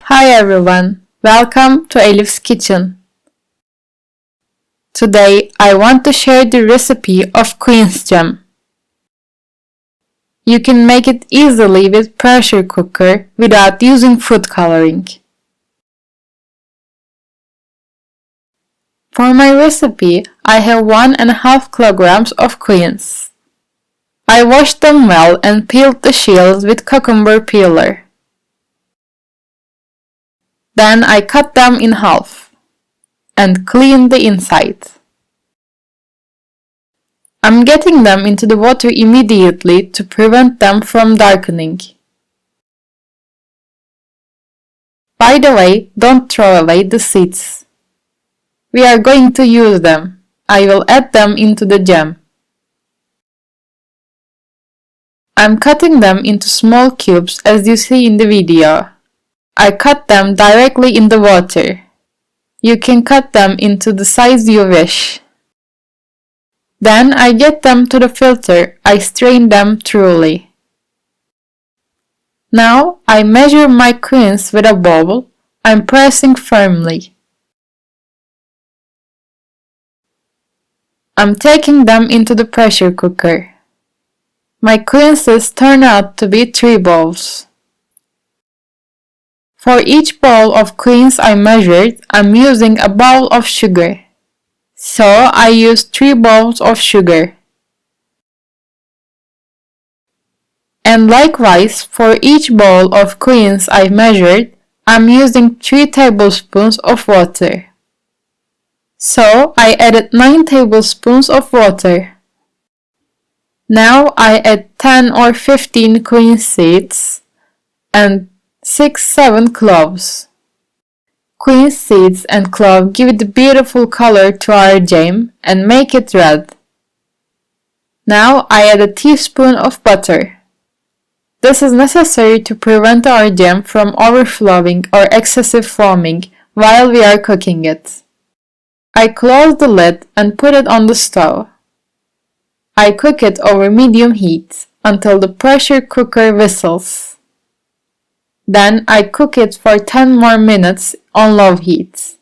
Hi everyone, welcome to Elif's Kitchen. Today I want to share the recipe of Quince jam. You can make it easily with pressure cooker without using food coloring. For my recipe, I have 1.5 kilograms of quince. I washed them well and peeled the shells with cucumber peeler. Then I cut them in half and cleaned the inside. I'm getting them into the water immediately to prevent them from darkening. By the way, don't throw away the seeds. We are going to use them. I will add them into the jam. I'm cutting them into small cubes as you see in the video. I cut them directly in the water. You can cut them into the size you wish. Then I get them to the filter. I strain them thoroughly. Now I measure my quince with a bowl. I'm pressing firmly. I'm taking them into the pressure cooker. My quinces turn out to be 3 bowls. For each bowl of quince I measured, I'm using a bowl of sugar. So I used 3 bowls of sugar. And likewise, for each bowl of quince I measured, I'm using 3 tablespoons of water. So I added 9 tablespoons of water. Now I add 10 or 15 quince seeds and 6-7 cloves. Quince seeds and clove give it a beautiful color to our jam and make it red. Now I add a teaspoon of butter. This is necessary to prevent our jam from overflowing or excessive foaming while we are cooking it. I close the lid and put it on the stove. I cook it over medium heat until the pressure cooker whistles. Then I cook it for 10 more minutes on low heat.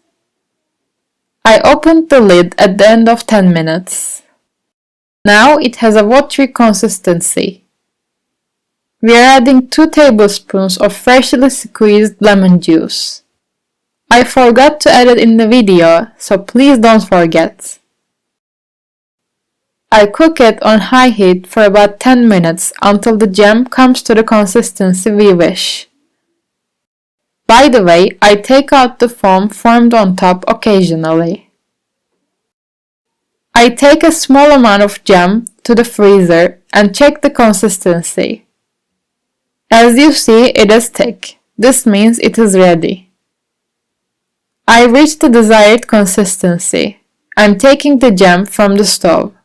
I opened the lid at the end of 10 minutes. Now it has a watery consistency. We are adding 2 tablespoons of freshly squeezed lemon juice. I forgot to add it in the video, so please don't forget. I cook it on high heat for about 10 minutes until the jam comes to the consistency we wish. By the way, I take out the foam formed on top occasionally. I take a small amount of jam to the freezer and check the consistency. As you see, it is thick. This means it is ready. I reached the desired consistency. I'm taking the jam from the stove.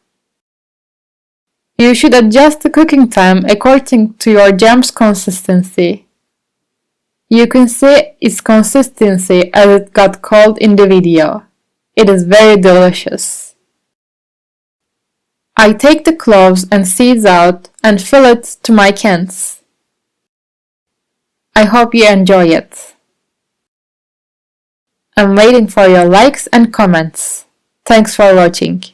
You should adjust the cooking time according to your jam's consistency. You can see its consistency as it got cold in the video. It is very delicious. I take the cloves and seeds out and fill it to my cans. I hope you enjoy it. I'm waiting for your likes and comments. Thanks for watching.